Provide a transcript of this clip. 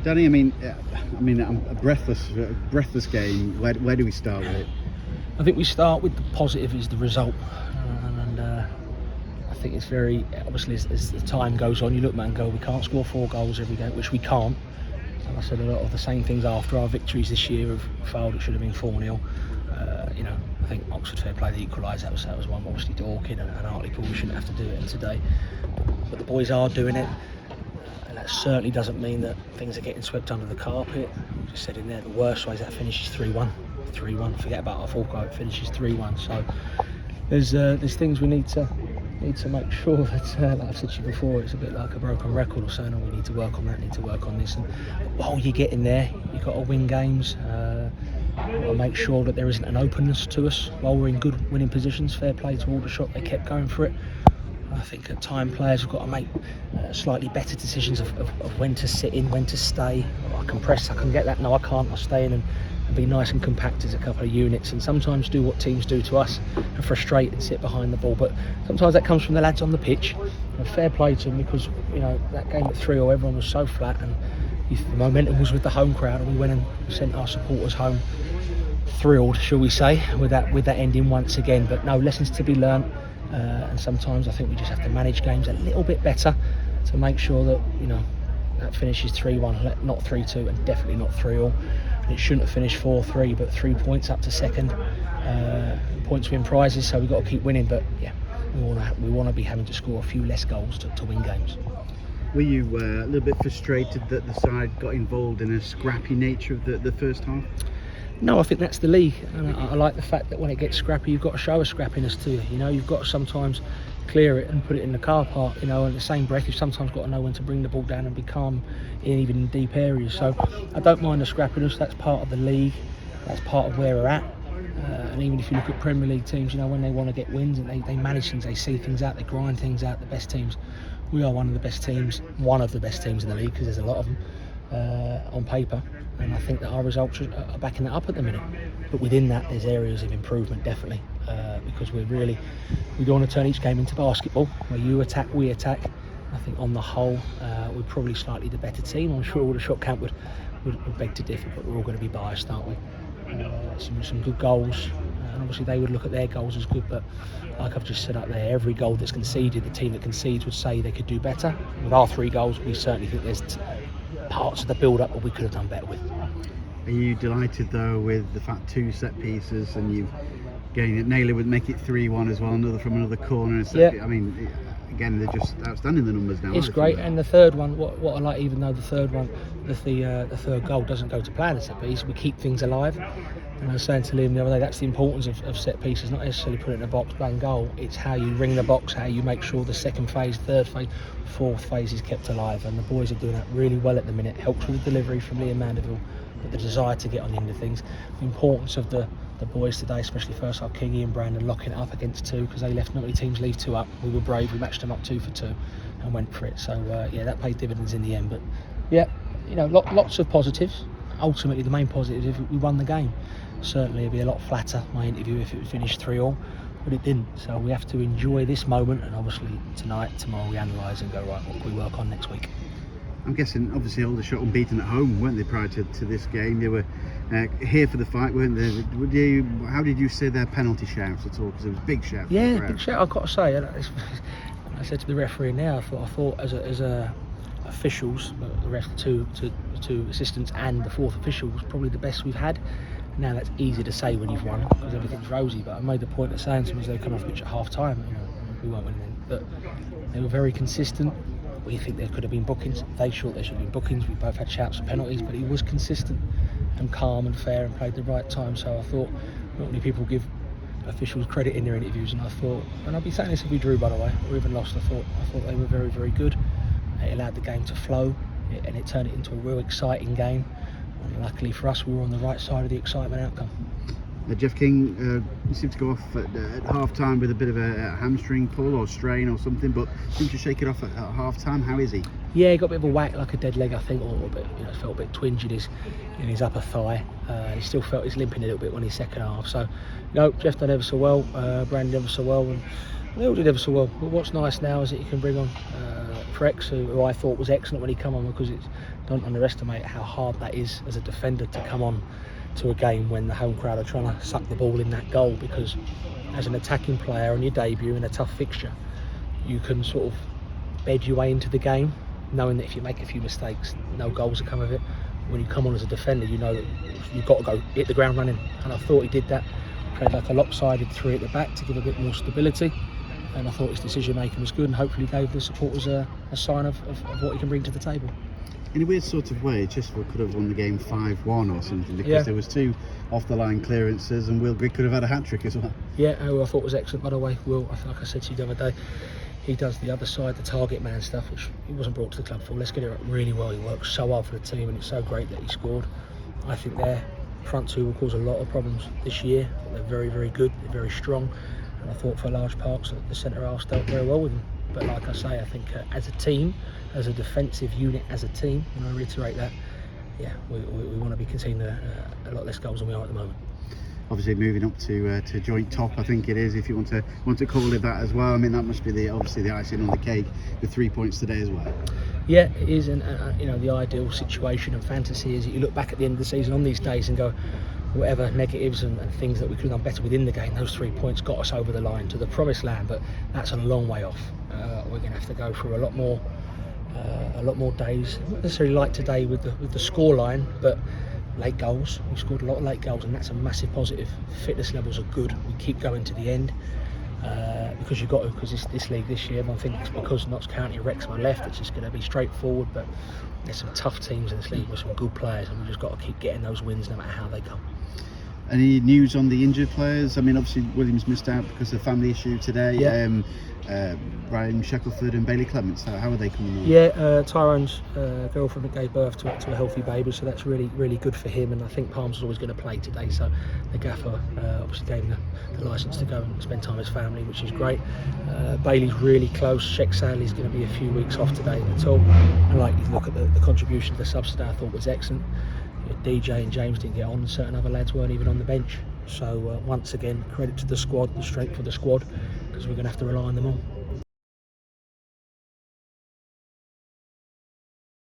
Danny, a breathless game. Where do we start with it? I think we start with the positive is the result, and I think it's very obviously as the time goes on, you look and go, we can't score 4 goals every game, which we can't. And I said a lot of the same things after our victories this year have failed. It should have been 4-0. I think Oxford fair play, the equaliser, that was one. Obviously Dorking and Hartlepool, we shouldn't have to do it today, but the boys are doing it. And that certainly doesn't mean that things are getting swept under the carpet. I just said in there, the worst way is that finishes 3-1. Forget about our full goal, it finishes 3-1. So there's things we need to make sure that, like I've said to you before, it's a bit like a broken record or saying, we need to work on that, need to work on this. And while you're getting there, you've got to win games. You've got to make sure that there isn't an openness to us while we're in good winning positions. Fair play to Aldershot, they kept going for it. I think at time players have got to make slightly better decisions of when to sit in, when to stay. I can press, I can get that. No, I can't. I'll stay in and be nice and compact as a couple of units, and sometimes do what teams do to us and frustrate and sit behind the ball. But sometimes that comes from the lads on the pitch. And fair play to them, because that game at 3-0, everyone was so flat, and the momentum was with the home crowd, and we went and sent our supporters home thrilled, shall we say, with that ending once again. But no, lessons to be learnt. And sometimes I think we just have to manage games a little bit better to make sure that that finishes 3-1, not 3-2, and definitely not 3-0. It shouldn't have finished 4-3, but 3 points up to second. Points win prizes, so we've got to keep winning. But yeah, we want to be having to score a few less goals to win games. Were you a little bit frustrated that the side got involved in a scrappy nature of the first half? No, I think that's the league, and I like the fact that when it gets scrappy, you've got to show a scrappiness to you. You've got to sometimes clear it and put it in the car park. In the same breath, you've sometimes got to know when to bring the ball down and be calm, even in deep areas. So I don't mind the scrappiness. That's part of the league. That's part of where we're at. And even if you look at Premier League teams, when they want to get wins and they manage things, they see things out, they grind things out. The best teams, we are one of the best teams in the league, because there's a lot of them on paper. And I think that our results are backing that up at the minute. But within that, there's areas of improvement, definitely, because we don't want to turn each game into basketball, where you attack, we attack. I think on the whole, we're probably slightly the better team. I'm sure all the shot camp would beg to differ, but we're all going to be biased, aren't we? Some good goals, and obviously they would look at their goals as good, but like I've just said up there, every goal that's conceded, the team that concedes would say they could do better. With our 3 goals, we certainly think there's parts of the build-up that we could have done better with. Are you delighted though with the fact 2 set pieces, and you've getting it? Naylor would make it 3-1 as well, another from another corner. Yeah. Again, they're just outstanding, the numbers now. It's great, and the third one, what I like, even though the third one, the third goal doesn't go to plan as set piece, we keep things alive. And I was saying to Liam the other day, that's the importance of set pieces, not necessarily put it in a box, bang, goal. It's how you ring the box, how you make sure the second phase, third phase, fourth phase is kept alive, and the boys are doing that really well at the minute. Helps with the delivery from Liam Mandeville, but the desire to get on the end of things. The importance of the boys today, especially first half, Kingy and Brandon locking it up against 2, because they left, not many teams leave 2 up. We were brave, we matched them up 2 for 2 and went for it. So that paid dividends in the end. But yeah, lots of positives. Ultimately, the main positive is we won the game. Certainly it'd be a lot flatter, my interview, if it finished 3-3, but it didn't. So we have to enjoy this moment, and obviously tonight, tomorrow we analyse and go, right, what can we work on next week? I'm guessing obviously Aldershot unbeaten at home, weren't they, prior to this game? They were here for the fight, weren't they? How did you say their penalty shouts at all? Because it was big shouts. Yeah, big shout, I've got to say. I said to the referee now, I thought as officials, the rest, two assistants and the 4th official was probably the best we've had. Now that's easy to say when you've won, because everything's rosy, but I made the point of saying to them as they come off pitch at half time, we won't win then. But they were very consistent. We think there could have been bookings. They thought there should have been bookings. We both had shouts and penalties, but he was consistent and calm and fair and played the right time. So I thought, not many people give officials credit in their interviews, and I thought, and I'll be saying this if we drew, by the way, or even lost, I thought they were very, very good. It allowed the game to flow, and it turned it into a real exciting game. And luckily for us, we were on the right side of the excitement outcome. Jeff King seemed to go off at half time with a bit of a hamstring pull or strain or something, but seemed to shake it off at half time. How is he? Yeah, he got a bit of a whack, like a dead leg, I think, or a bit, felt a bit twinge in his upper thigh. He still felt he's limping a little bit when he's second half. So, Jeff done ever so well, Brandon ever so well, and they all did ever so well. But what's nice now is that you can bring on who I thought was excellent when he come on, because don't underestimate how hard that is as a defender to come on to a game when the home crowd are trying to suck the ball in that goal, because as an attacking player on your debut in a tough fixture, you can sort of bed your way into the game knowing that if you make a few mistakes, no goals will come of it. When you come on as a defender, you know that you've got to go hit the ground running, and I thought he did that. Played like a lopsided 3 at the back to give a bit more stability, and I thought his decision making was good, and hopefully gave the supporters a sign of what he can bring to the table. In a weird sort of way, Chesterfield could have won the game 5-1 or something, because Yeah. there was 2 off-the-line clearances, and Will Grigg could have had a hat-trick as well. Yeah, who I thought was excellent, by the way. Will, like I said to you the other day, he does the other side, the target man stuff, which he wasn't brought to the club for. Let's get it right really well. He works so hard for the team, and it's so great that he scored. I think their front 2 will cause a lot of problems this year. They're very, very good. They're very strong, and I thought for large parts that the centre halves dealt very well with them. But like I say, I think as a team, as a defensive unit, as a team, and I reiterate that, yeah, we want to be conceding a lot less goals than we are at the moment. Obviously moving up to joint top, I think it is, if you want to call it that as well. I mean, that must be obviously the icing on the cake with 3 points today as well. Yeah, it is, and you know, the ideal situation and fantasy is that you look back at the end of the season on these days and go, whatever negatives and things that we could have done better within the game, those 3 points got us over the line to the promised land, but that's a long way off. We're going to have to go through a lot more days, not necessarily like today with the score line, but late goals. We scored a lot of late goals, and that's a massive positive. Fitness levels are good. We keep going to the end because you've got to, because this league this year, I think it's because Notts County, Wrexham are left, it's just going to be straightforward, but there's some tough teams in this league with some good players, and we've just got to keep getting those wins no matter how they come. Any news on the injured players? I mean, obviously Williams missed out because of family issue today. Yeah. Ryan Shackelford and Bailey Clements, how are they coming on? Yeah, Tyrone's girlfriend gave birth to a healthy baby, so that's really, really good for him, and I think Palms is always going to play today, so the gaffer obviously gave him the licence to go and spend time with his family, which is great. Bailey's really close. Sheikh Sadley's going to be a few weeks off today at all. I like to look at the contribution to the subs today. I thought was excellent. DJ and James didn't get on, and certain other lads weren't even on the bench. So once again, credit to the squad, the strength of the squad, because we're going to have to rely on them all.